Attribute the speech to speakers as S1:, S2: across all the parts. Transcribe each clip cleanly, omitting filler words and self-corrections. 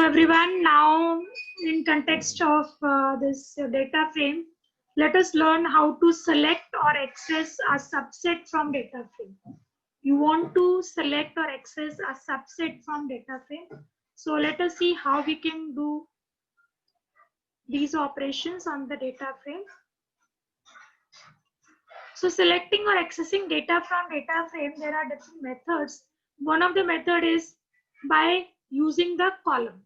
S1: everyone, now in context of this data frame, let us learn how to select or access a subset from data frame. You want to select or access a subset from data frame. So let us see how we can do these operations on the data frame. So selecting or accessing data from data frame, there are different methods. One of the method is by using the column.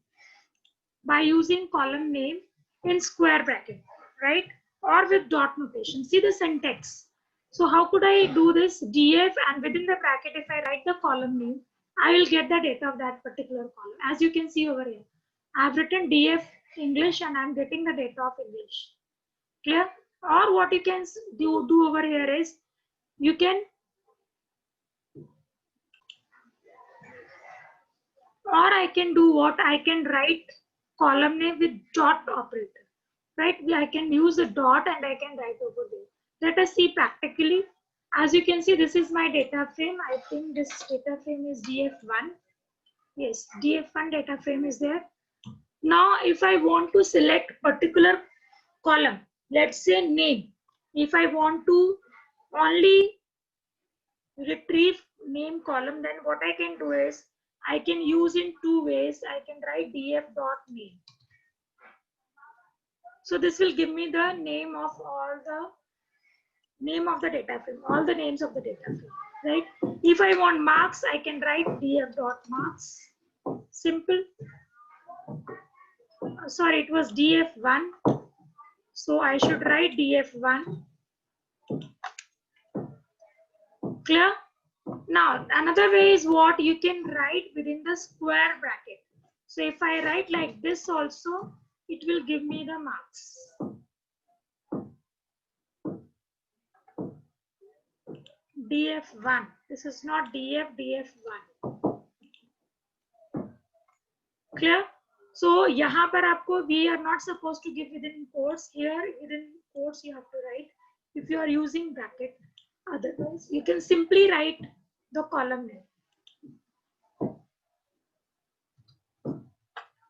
S1: By using column name in square bracket, right? Or with dot notation. See the syntax. So how could I do this? df, and within the bracket, if I write the column name, I will get the data of that particular column. As you can see over here, I've written df English and I'm getting the data of English. Clear? Or what you can do over here is, you can I can do what? I can write column name with dot operator, right? I can use a dot and I can write over there. Let us see practically. As you can see, this is my data frame. I think this data frame is df1. Yes, df1 data frame is there. Now, if I want to select particular column, let's say name. If I want to only retrieve name column, then what I can do is, I can use in two ways. I can write df.name. So this will give me the name of the data frame, all the names of the data frame, right? If I want marks, I can write df.marks. Simple. Sorry, it was df1. So I should write df1. Clear? Now, another way is what you can write within the square bracket. So if I write like this also, it will give me the marks. df1. This is not df1. Clear? So यहाँ पर आपको, we are not supposed to give within quotes. Here within quotes you have to write if you are using bracket. Otherwise, you can simply write the column name.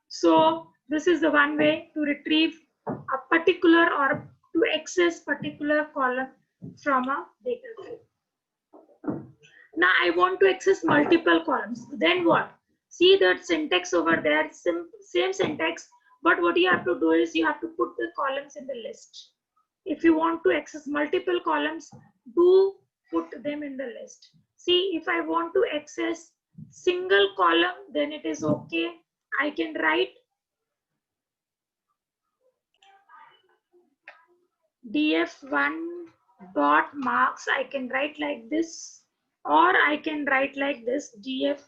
S1: So this is the one way to retrieve a particular or to access particular column from a data frame. Now I want to access multiple columns. Then what? See that syntax over there, same syntax, but what you have to do is you have to put the columns in the list. If you want to access multiple columns, do put them in the list. See, if I want to access single column, then it is okay. I can write df1 dot marks. I can write like this, or I can write like this, df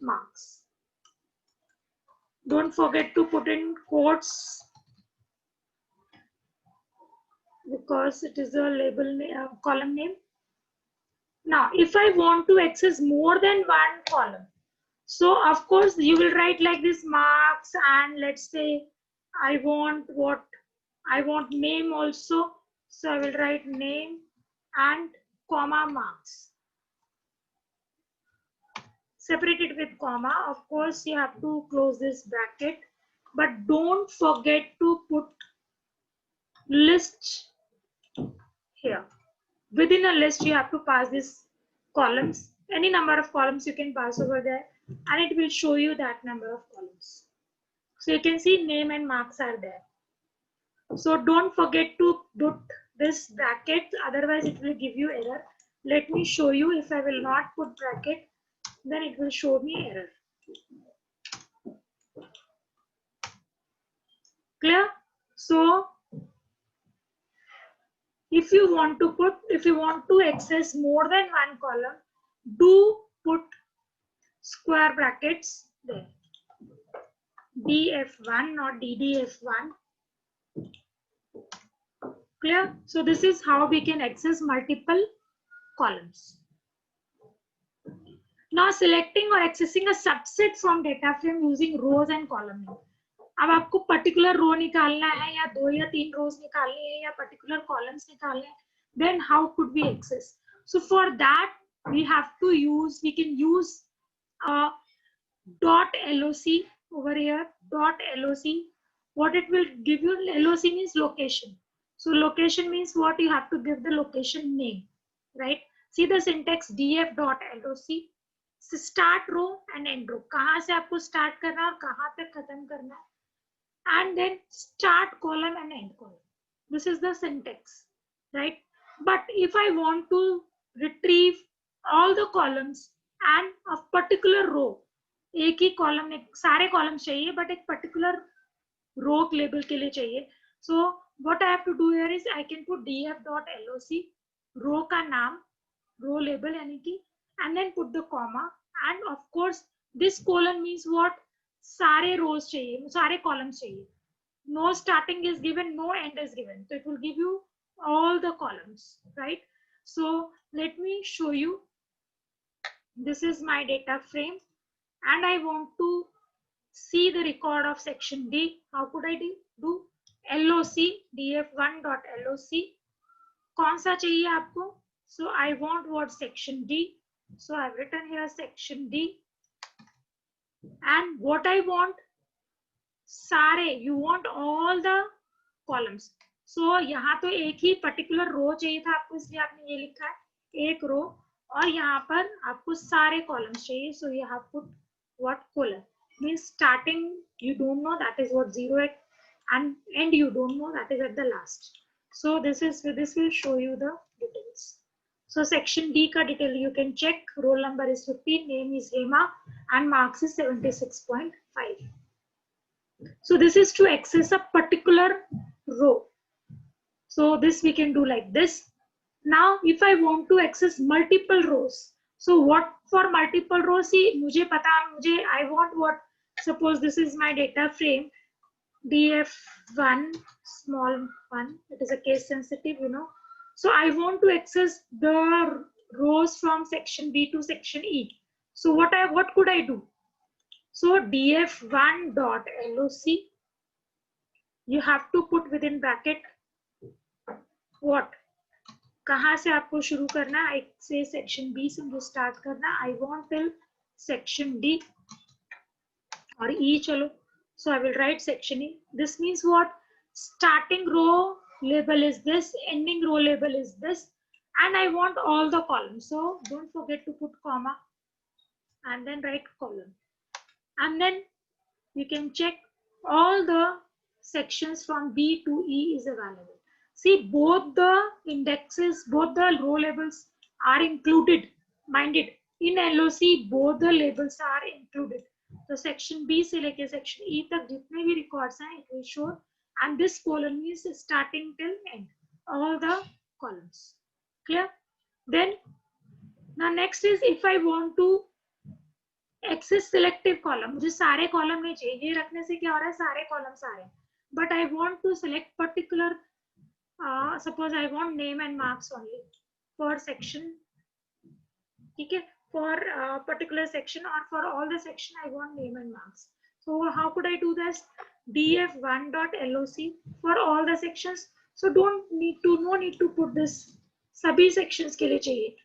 S1: marks. Don't forget to put in quotes because it is a label column name. Now, if I want to access more than one column, so of course you will write like this, marks, and let's say I want what? I want name also. So I will write name and comma marks. Separate it with comma. Of course, you have to close this bracket, but don't forget to put list here. Within a list, you have to pass these columns. Any number of columns you can pass over there, and it will show you that number of columns. So you can see name and marks are there. So don't forget to put this bracket, otherwise it will give you error. Let me show you. If I will not put bracket, then it will show me error. Clear? So if you want to access more than one column, do put square brackets there. df1, not ddf1. Clear? So this is how we can access multiple columns. Now selecting or accessing a subset from data frame using rows and column name. अब आपको particular रो निकालना है या 2 या 3 रोज निकालनी है या particular columns निकालने हैं, then how could we access? So for that we can use a .loc over here dot loc. What it will give you, loc means location. So location means what, you have to give the location name, right? See the syntax, df dot loc, start row and end row, कहाँ से आपको start करना है और कहाँ तक खत्म करना है, and then start column and end column. This is the syntax, right? But if I want to retrieve all the columns and a particular row, एक ही कॉलम में सारे कॉलम चाहिए बट एक पर्टिकुलर रो लेबल के लिए चाहिए. So what I have to do here is I can put df.loc, row का नाम, रो लेबल यानी कि, and then put the comma, and of course this colon means what, सारे rows चाहिए, सारे कॉलम्स चाहिए. No starting is given, no end is given, so it will give you all the columns, right? So let me show you. This is my data frame and I want to see the record of section D. How could I do? loc df1.loc. कौन सा चाहिए आपको? So I want what, section D. So I've written here section D, and what I want, सारे, you want all the columns. So यहाँ तो एक ही particular रो चाहिए था आपको, इसलिए आपने ये लिखा है एक रो, और यहाँ पर आपको सारे कॉलम्स चाहिए. सो you have put what, colon means starting you don't know, that is what 0 at, and end you don't know, that is at the last. So this will show you the details. So section D का detail you can check. Roll number is 15, name is Hema, and marks is 76.5. So this is to access a particular row. So this we can do like this. Now if I want to access multiple rows, so what for multiple rows? See, मुझे पता, I want what, suppose this is my data frame df1 small 1, it is a case sensitive, you know. So I want to access the rows from section B to section E. So what could I do? So df1.loc, you have to put within bracket what, कहाँ से आपको शुरू करना है, से section B से मुझे start करना, I want till section D और ई चलो. So I will write section E. This means what, starting row label is this, ending row label is this, and I want all the columns. So don't forget to put comma and then write column, and then you can check all the sections from B to E is available. See, both the indexes, both the row labels are included. Mind it, in LOC both the labels are included. So section B से लेके section E तक जितने भी records हैं, it will show, and this column is starting till end, all the columns. Clear? Then now next is, if I want to access selective column, मुझे सारे column नहीं चाहिए, ये रखने से क्या हो रहा है, सारे कॉलम्स आ रहे हैं, but I want to select particular, suppose I want name and marks only for section, ठीक है, for particular section or for all the section I want name and marks. So how could I do this? df1.loc for all the sections. So no need to put this, सभी sections के लिए चाहिए.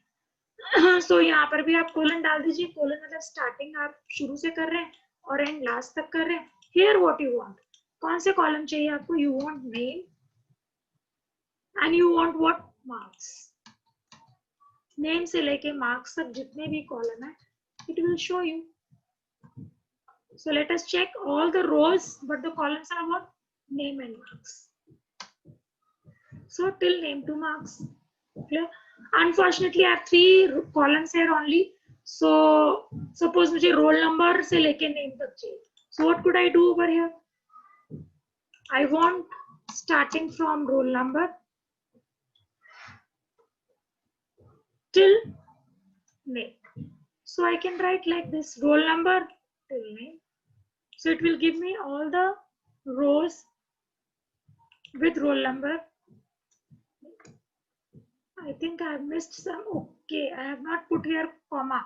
S1: So यहाँ पर भी आप colon डाल दीजिए. कोलन मतलब स्टार्टिंग आप शुरू से कर रहे हैं और एंड लास्ट तक कर रहे हैं. Here what you want, कौन से कॉलम चाहिए आपको? You want name and you want what, marks. Name से लेके marks तक जितने भी कॉलम है, it will show you. So let us check all the rows, but the columns are what, name and marks. So till name to marks. Clear? Unfortunately, I have 3 columns here only. So suppose मुझे roll number से लेके name तक चाहिए. So what could I do over here? I want starting from roll number till name. So I can write like this, roll number till name. So it will give me all the rows with roll number. I think I have missed some. Okay, I have not put here comma,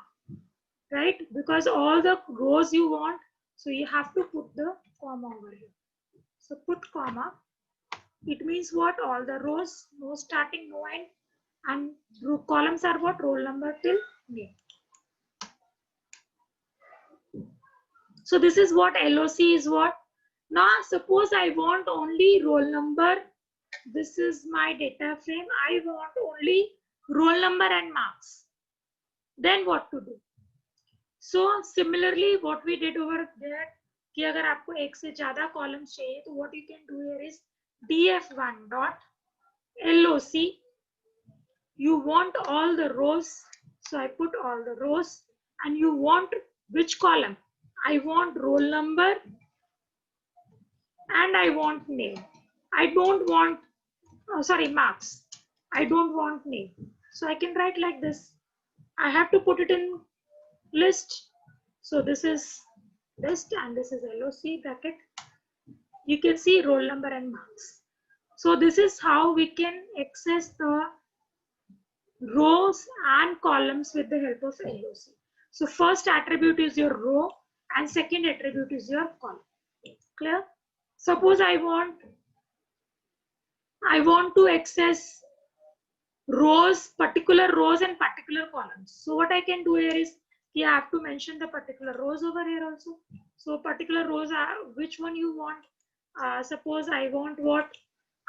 S1: right? Because all the rows you want, so you have to put the comma over here. So put comma. It means what? All the rows, no starting, no end, and columns are what? Roll number till name. So this is what LOC is what. Now suppose I want only roll number. This is my data frame. I want only roll number and marks. Then what to do? So similarly what we did over there कि अगर आपको एक से ज्यादा columns चाहिए तो what you can do here is df1 dot loc. You want all the rows, so I put all the rows. And you want which column? I want roll number and I want name. I don't want marks. I don't want name. So I can write like this. I have to put it in list. So this is list and this is LOC bracket. You can see roll number and marks. So this is how we can access the rows and columns with the help of LOC. So first attribute is your row and second attribute is your column. Clear? Suppose I want to access rows, particular rows and particular columns. So what I can do here is I have to mention the particular rows over here also. So particular rows are which one you want. Suppose I want what?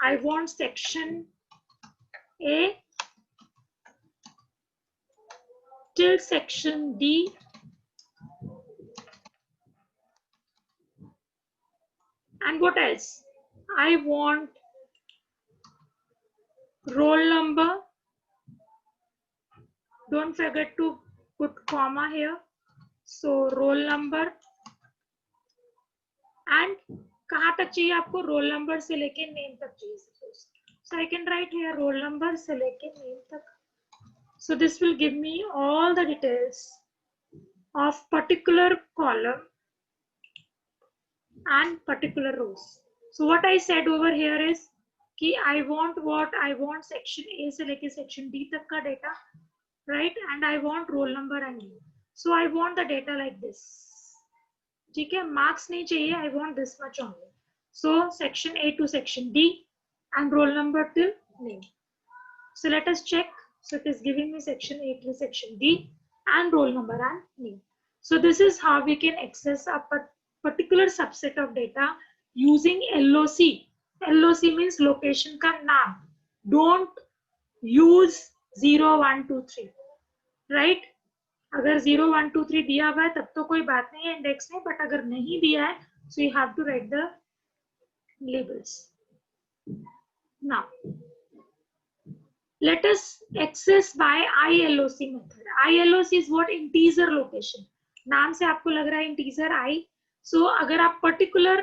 S1: I want section A till section D. And what else? I want roll number. Don't forget to put comma here. So roll number and कहाँ तक चाहिए आपको roll number से लेके name तक चाहिए. So I can write here roll number से लेके name तक. So this will give me all the details of particular column and particular rows. So what I said over here is कि I want what? I want section A से लेके section D तक का data, right? And I want roll number and name. So I want the data like this. ठीक है, marks नहीं चाहिए. I want this much only. So section A to section D and roll number till name. So let us check. So it is giving me section A to section D and roll number and name. So this is how we can access a particular subset of data using LOC. LOC means location का नाम. Don't use 0, 1, 2, 3. Right? अगर 0, 1, 2, 3 दिया हुआ है तब तो कोई बात नहीं है इंडेक्स में, बट अगर नहीं दिया है so you have to write the labels. Now let us access by ILOC method. ILOC is what? Integer location. नाम से आपको लग रहा है integer I. So अगर आप particular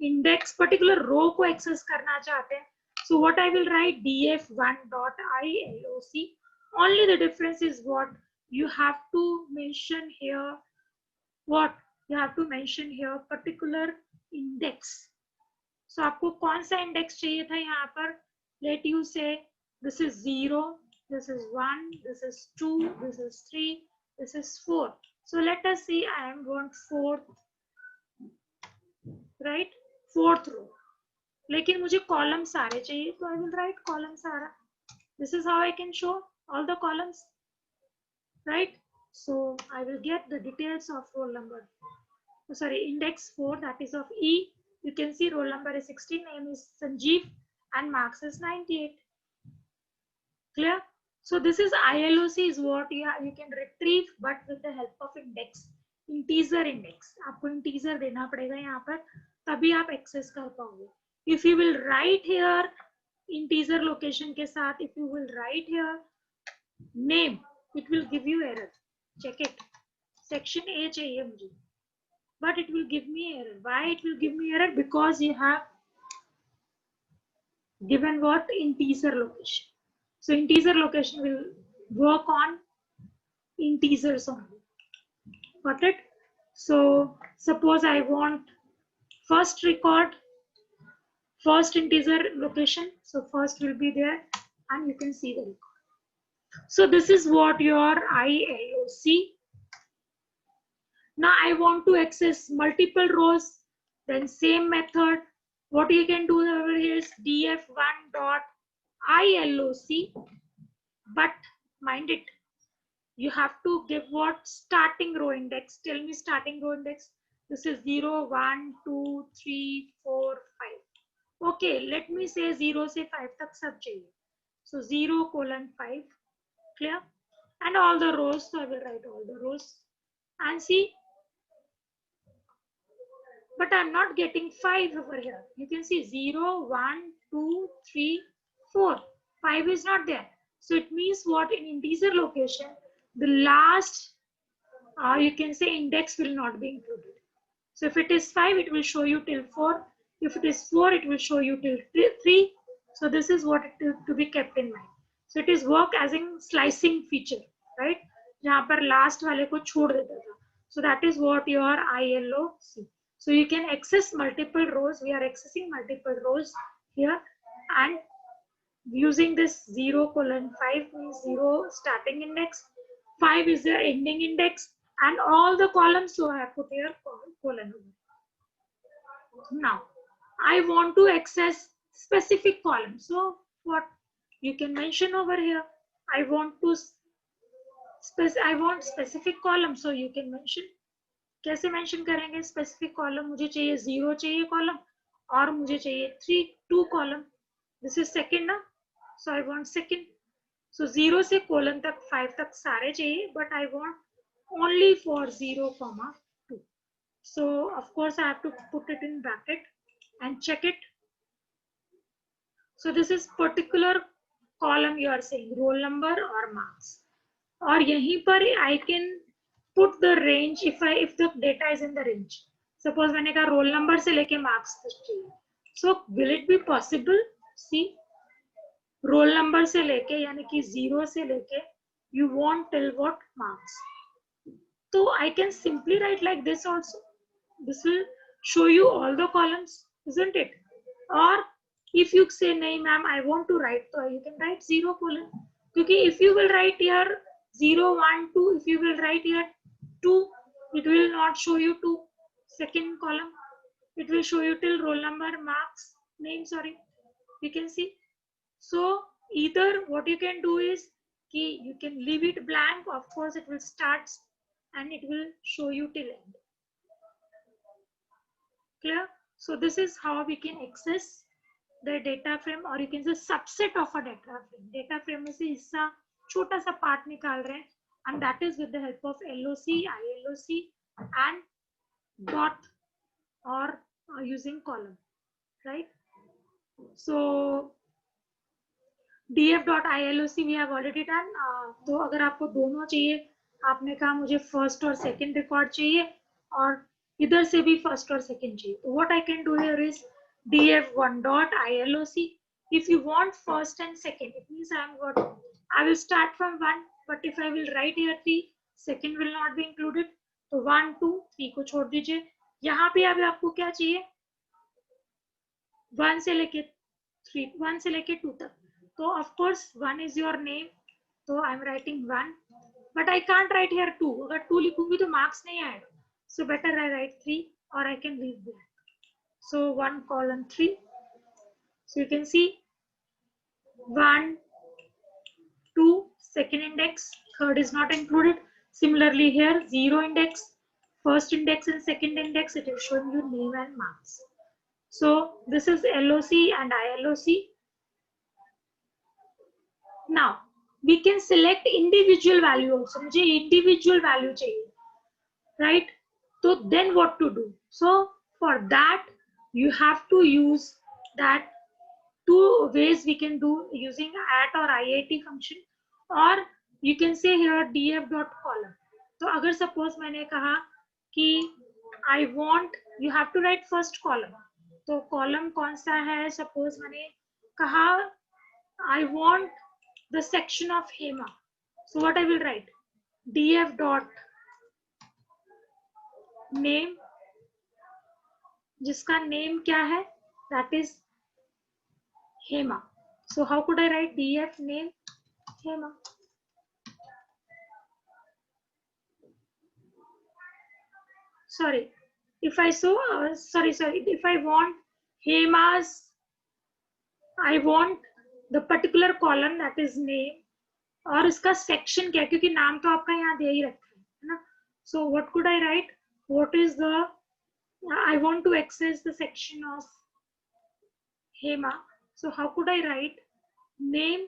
S1: index, particular row को access करना चाहते हैं, so what I will write df1 dot ILOC. Only the difference is what? You have to mention here what? You have to mention here particular index. So आपको कौन सा index चाहिए था यहाँ पर? Let you say this is 0, this is 1, this is 2, this is 3, this is 4. So let us see, I am want 4th, right? 4th row. लेकिन मुझे column सारे चाहिए, so I will write column सारा. This is how I can show all the columns, right? So I will get the details of roll number. Oh, sorry, index 4, that is of E. You can see roll number is 16, name is Sanjeev, and marks is 98. Clear? So this is ILOC is what you can retrieve, but with the help of index, integer index. आपको integer देना पड़ेगा यहाँ पर, तभी आप access कर पाओगे. If you will write here integer location के साथ, if you will write here name, it will give you error. Check it. Section A चाहिए मुझे, but it will give me error. Why it will give me error? Because you have given what? Integer location. So integer location will work on integers only. Got it? So suppose I want first record, first integer location. So first will be there and you can see the record. So this is what your ILOC. Now I want to access multiple rows, then same method. What you can do over here is df1 dot ILOC, but mind it, you have to give what? Starting row index. Tell me starting row index. This is 0, 1, 2, 3, 4, 5. Okay, let me say 0 से 5 तक सब चाहिए. So 0 colon 5, clear? And all the rows, so I will write all the rows. And see, but I'm not getting 5 over here. You can see 0, 1, 2, 3, 4. 5 is not there. So it means what, in integer location, the last, you can say index will not be included. So if it is 5, it will show you till 4. If it is 4, it will show you till 3. So this is what it is to be kept in mind. So it is work as in slicing feature, right? जहाँ पर last वाले को छोड़ देता था. So that is what your ILOC. So you can access multiple rows. We are accessing multiple rows here, and using this 0 colon 5 means 0 starting index, 5 is the ending index, and all the columns, so I have put here colon. Now I want to access specific column. So what you can mention over here, I want specific column. So you can mention. कैसे mention करेंगे specific column? मुझे चाहिए 0 चाहिए column, और मुझे चाहिए 2 column. This is second ना, सो I want second. सो 0 से कोलन तक 5 तक सारे चाहिए, but I want only for 0, 2. So of course I have to put it in bracket and check it. So this is particular column you are saying roll number or marks, और यहीं पर I can put the range if the data is in the range. Suppose मैंने कहा roll number से लेके marks तक चाहिए. So will it be possible? See, roll number से लेके यानी कि 0 से लेके you want till what marks. So I can simply write like this also. This will show you all the columns, isn't it? Or if you say nahi ma'am I want to write, so you can write 0 colon. Because if you will write here 0, 1, 2, if you will write here 2, it will not show you 2 second column. It will show you till roll number, marks, name, sorry. You can see. So either what you can do is you can leave it blank. Of course it will start and it will show you till end. Clear? So this is how we can access the data frame, or you can say subset of a data frame. Data frame में से हिस्सा छोटा सा part निकाल रहे हैं, and that is with the help of LOC, ILOC, and dot, or using column, right? So df.iloc we have already done. तो अगर आपको दोनों चाहिए, आपने कहा मुझे first और second record चाहिए, और इधर से भी first और second चाहिए. So what I can do here is df1.iloc. If you want first and second, it means I will start from 1, but if I will write here 3, second will not be included. तो 1, 2, 3 को छोड़ दीजिए. यहाँ पे अभी आपको क्या चाहिए? 1 से लेके 3, 1 से लेके 2 तक. So of course 1 is your name, so I'm writing 1, but I can't write here 2. अगर 2 लिखूंगी तो marks नहीं आएगा. So better I write 3, or I can leave blank. So 1 colon 3. So you can see 1, 2, second index, third is not included. Similarly here 0 index, first index and second index, it is showing you name and marks. So this is LOC and ILOC. Now we can select individual value also. मुझे individual value चाहिए, right? So then what to do? So for that you have to use that 2 ways we can do using at or IAT function, or you can say here df.column. तो अगर suppose मैंने कहा कि I want, you have to write first column. तो column कौन सा है? Suppose मैंने कहा I want the section of Hema. So what I will write? df dot name, जिसका name क्या है? That is Hema. So how could I write df name Hema? Sorry, if I if I want Hema's, I want the particular column that is name, और इसका section क्या है? क्योंकि नाम तो आपका यहाँ दे ही रखा है ना. So what could I write? What is the I want to access the section of Hema. So how could I write name?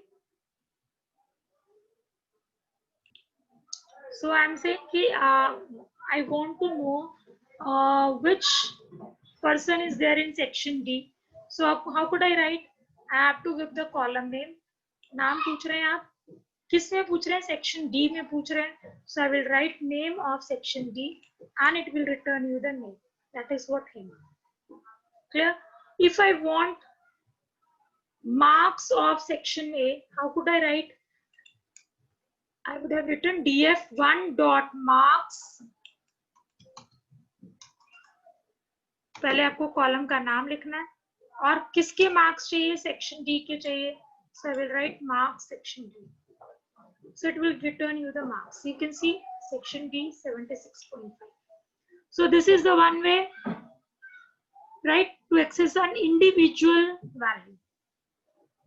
S1: So I'm saying I want to know which person is there in section D. So how could I write? I have to give the column name. नाम पूछ रहे हैं आप? किस में पूछ रहे हैं? सेक्शन डी में पूछ रहे हैं. So I will write name of section D and it will return you the name. That is what Hema. Clear? If I want marks of section A, how could I write? I would have written df1 dot marks. पहले आपको column का नाम लिखना है और किसके marks चाहिए? Section D के चाहिए. So I will write marks section D. So it will return you the marks. You can see section D 76.5. So this is the one way, right, to access an individual value,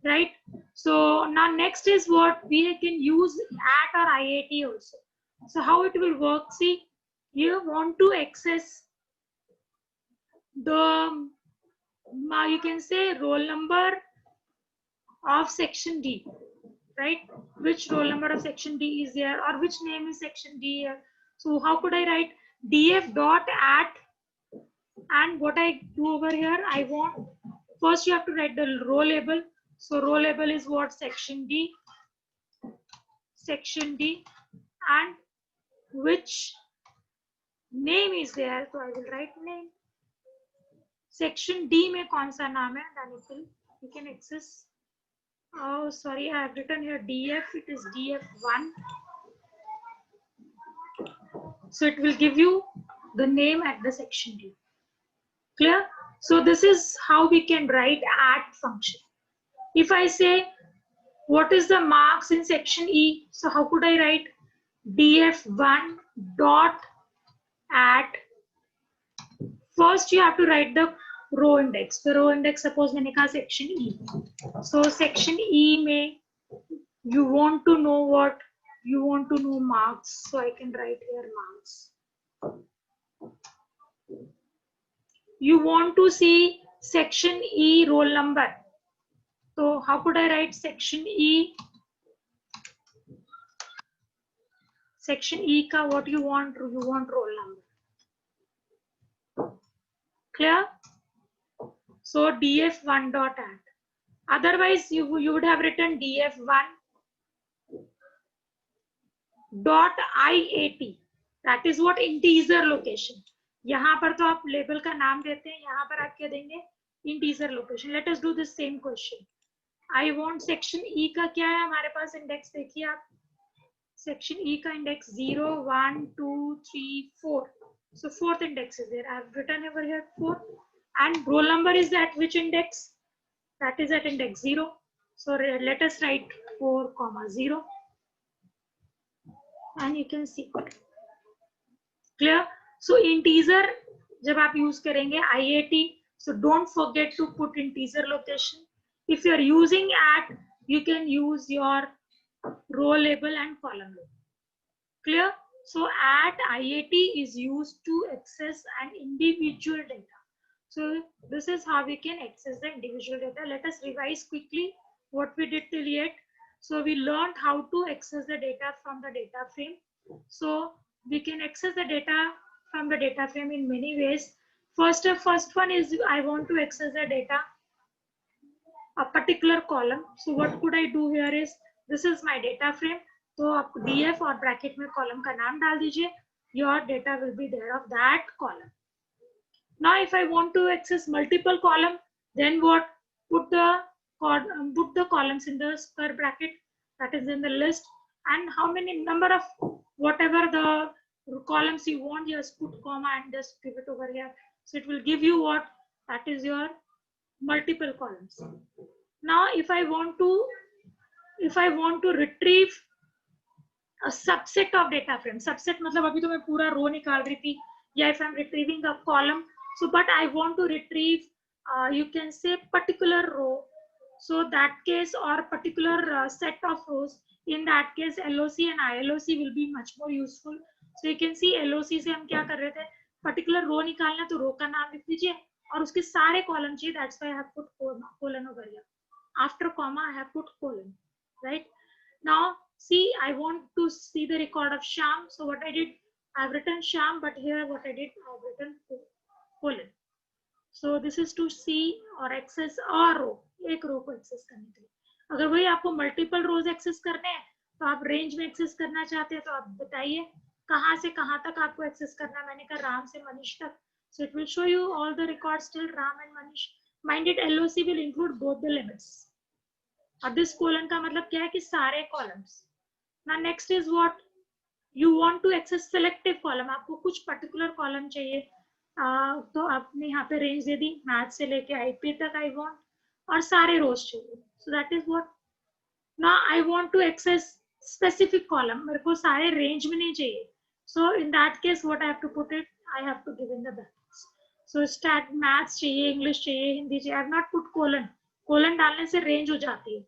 S1: right? So now next is what we can use at our IIT also. So how it will work? See, you want to access the, you can say, roll number of section D, right? Which roll number of section D is there, or which name is section D here? So how could I write df dot at, and what I do over here, I want, first you have to write the row label. So row label is what? Section D, and which name is there, so I will write name. Section D में कौन सा नाम है? Then it will, you can access. Oh, sorry, I have written here df. It is df1. So it will give you the name at the section D. Clear? So this is how we can write at function. If I say what is the marks in section E, so how could I write df1 dot at? First you have to write the row index. The row index, suppose मैंने कहा section E. So section E में you want to know what? You want to know marks. So I can write here marks. You want to see section E roll number. So how could I write section E? Section E ka what you want? You want roll number. Clear? So df1 dot at. Otherwise you would have written df1 dot IAT. That is what? Integer location. यहाँ पर तो आप label का नाम देते हैं, यहाँ पर आप क्या देंगे? Integer location. Let us do the same question. I want section E का क्या है हमारे पास इंडेक्स? देखिए आप, section E का index 0, 1, 2, 3, 4. So fourth index is there. I have written over here 4. And roll number is at which index? That is at index 0. So let us write 4, 0. And you can see. Clear? So integer जब आप use करेंगे IAT, so don't forget to put integer location. If you are using at, you can use your row label and column label. Clear? So at IAT is used to access an individual data. So this is how we can access the individual data. Let us revise quickly what we did till yet. So we learned how to access the data from the data frame. So we can access the data from the data frame in many ways. First one is I want to access the data, a particular column. So what could I do here is, this is my data frame. तो आप df और bracket में column का नाम डाल दीजिए. Your data will be there of that column. Now if I want to access multiple column, then what? Put the columns in the square bracket, that is in the list, and how many number of whatever the columns you want, just put comma and just give it over here. So it will give you what? That is your multiple columns. Now if I want to retrieve a subset of data frame, subset मतलब अभी तो मैं पूरा row निकाल रही थी, या if I'm retrieving a column, so but I want to retrieve you can say particular row, so that case, or particular set of rows, in that case LOC and ILOC will be much more useful. So you can see LOC से हम क्या कर रहे थे, particular रो निकालना तो रो का नाम लिख दीजिए और उसके सारे कॉलम चाहिए, that's why I have put colon over here. After comma I have put colon, right? Now see, I want to see the record of Sham, so what I did, I have written Sham, but here what I did, I have written colon. So this is to see or access a row, एक रो को access करने के लिए. अगर वही आपको multiple रोज access करने हैं तो आप रेंज में एक्सेस करना चाहते हैं तो आप बताइए कहाँ से कहाँ तक आपको एक्सेस करना है. मैंने कहा राम से मनीष तक, so it will show you all the records till Ram and Manish. Minded LOC will include both the limits. और दिस कोलन का मतलब क्या है कि सारे columns. Now next is what you want to access selective column. आपको कुछ particular column चाहिए तो आपने यहाँ पे रेंज दे दी, मैथ से लेके आईपी तक आई वांट, और सारे रोज चाहिए. So that is what. Now I want to access specific column, मेरे को सारे रेंज में नहीं चाहिए. So in that case what I have to put it, I have to give in the brackets. So stat maths चाहिए, English चाहिए, हिंदी चाहिए. I have not put colon. Colon डालने से रेंज हो जाती है.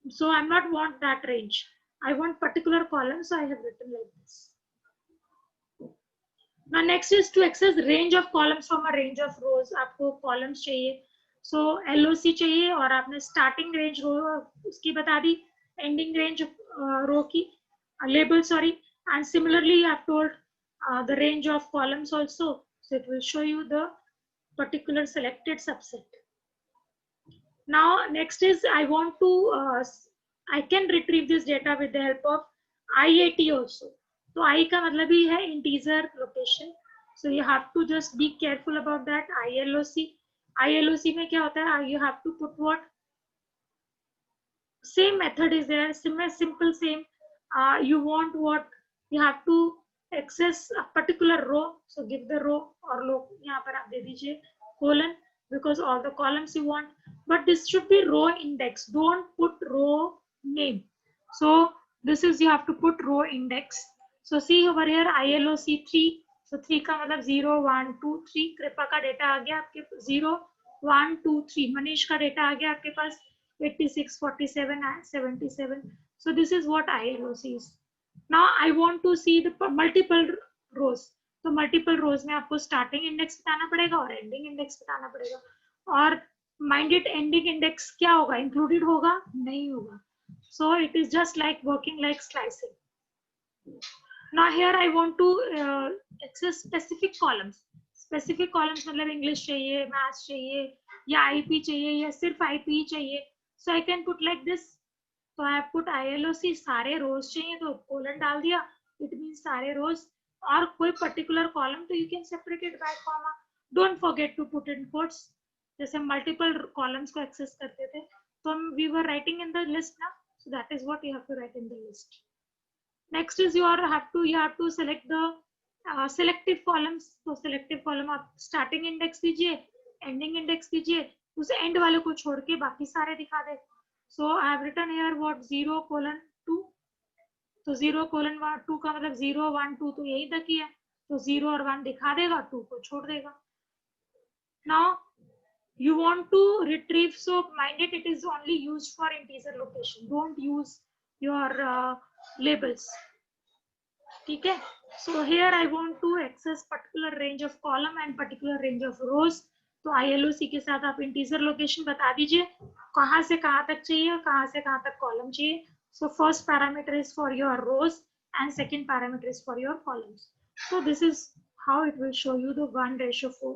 S1: So I'm not want that range. I want particular column, so I have written like this. Now next is to access range of columns from a range of rows. आपको columns चाहिए, so LOC चाहिए और आपने starting range row उसकी बता दी, ending range row की label, sorry, and similarly you have told the range of columns also. So it will show you the particular selected subset. Now next is I want to I can retrieve this data with the help of IAT also. तो I का मतलब ही है integer location. So you have to just be careful about that. ILOC. ILOC में क्या होता है? You have to put what? Same method is there. Simple same. You want what? You have to access a particular row. So give the row और लो यहाँ पर आप दे दीजिए colon, because all the columns you want. But this should be row index. Don't put row name. So this is you have to put row index. So see over here ILOC 3. So 3 का मतलब 0 1 2 3. कृपा का data आ गया आपके 0 1 2 3. मनीष का data आ गया आपके पास 86 47 77. So this is what ILOC is. Now I want to see the multiple rows. तो मल्टीपल रोज में आपको स्टार्टिंग इंडेक्स बताना पड़ेगा और एंडिंग इंडेक्स बताना पड़ेगा. और माइंडेड एंडिंग इंडेक्स क्या होगा? इंक्लूडेड होगा? नहीं होगा. So it is just like working like slicing. Now here I want to access specific columns. Specific columns मतलब इंग्लिश चाहिए, मैथ्स चाहिए, या आईपी चाहिए, या सिर्फ आईपी चाहिए. So I can put like this. तो आई पुट ILOC. सारे रोज चाहिए तो कोलन डाल दिया, इट मीन सारे रोज. और कोई पर्टिकुलर कॉलम तो you can separate it by comma. Don't forget to put in quotes. जैसे मल्टीपल कॉलम्स को एक्सेस करते थे तो हम we were writing in the list ना. So that is what you have to write in the list. Next is you have to select the selective columns. तो selective column आप starting index दीजिए, ending index दीजिए, उस and वाले को छोड़ के बाकी सारे दिखा दे. So I have written here what 0 colon 2. तो 0 कोलन 2 का मतलब 0 1 2 तो यही तक ही है. तो 0 और 1 दिखा देगा, 2 को छोड़ देगा. Now you want to retrieve, so minded it is only used for integer location. Don't use your labels. ठीक है. So here I want to access particular range of column and particular range of rows. तो ILOC के साथ आप integer location बता दीजिए कहाँ से कहाँ तक चाहिए और कहाँ से कहाँ तक column चाहिए. So first parameter is for your rows and second parameter is for your columns. So this is how it will show you the 1:4,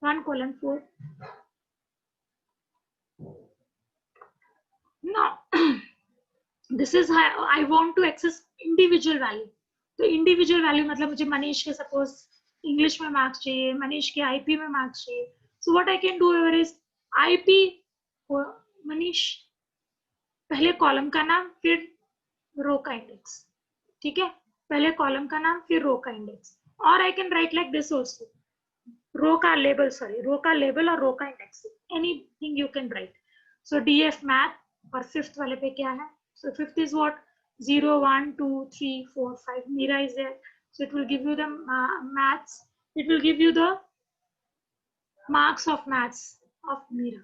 S1: 1:4. Now this is how I want to access individual value. तो individual value मतलब मुझे मनीष के suppose English में marks चाहिए, मनीष के IP में marks चाहिए. So what I can do here is IP Manish, पहले कॉलम का नाम फिर रो का इंडेक्स. ठीक है, पहले कॉलम का नाम फिर रो का इंडेक्स. और I can write like this also, row का लेबल, सॉरी रो का लेबल और रो का index, anything you can write. So DF math और फिफ्थ वाले पे क्या है? So fifth is what 0 1 2 3 4 5. Meera is there, so it will give you the maths, it will give you the marks of maths of Meera.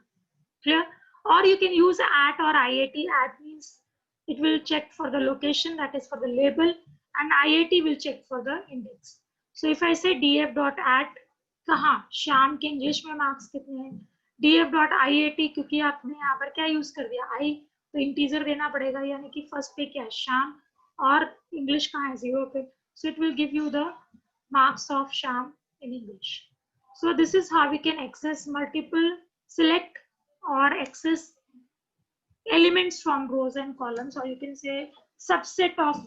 S1: Clear? Or you can use at or IAT. At means it will check for the location, that is for the label, and IAT will check for the index. So if I say df.at, कहाँ श्याम के English में marks कितने हैं, df.iat, क्योंकि आपने यहाँ पर क्या यूज कर दिया आई, तो इंटीजर देना पड़ेगा, यानी कि फर्स्ट पे क्या है श्याम और इंग्लिश कहाँ है 0 पे, सो it will give you the marks of Sham in English. So this is how we can access multiple, select or access elements from rows and columns, or you can say subset of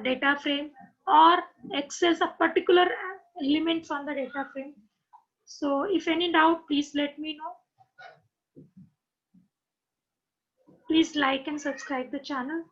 S1: data frame, or access a particular element from the data frame. So if any doubt, please let me know. Please like and subscribe the channel.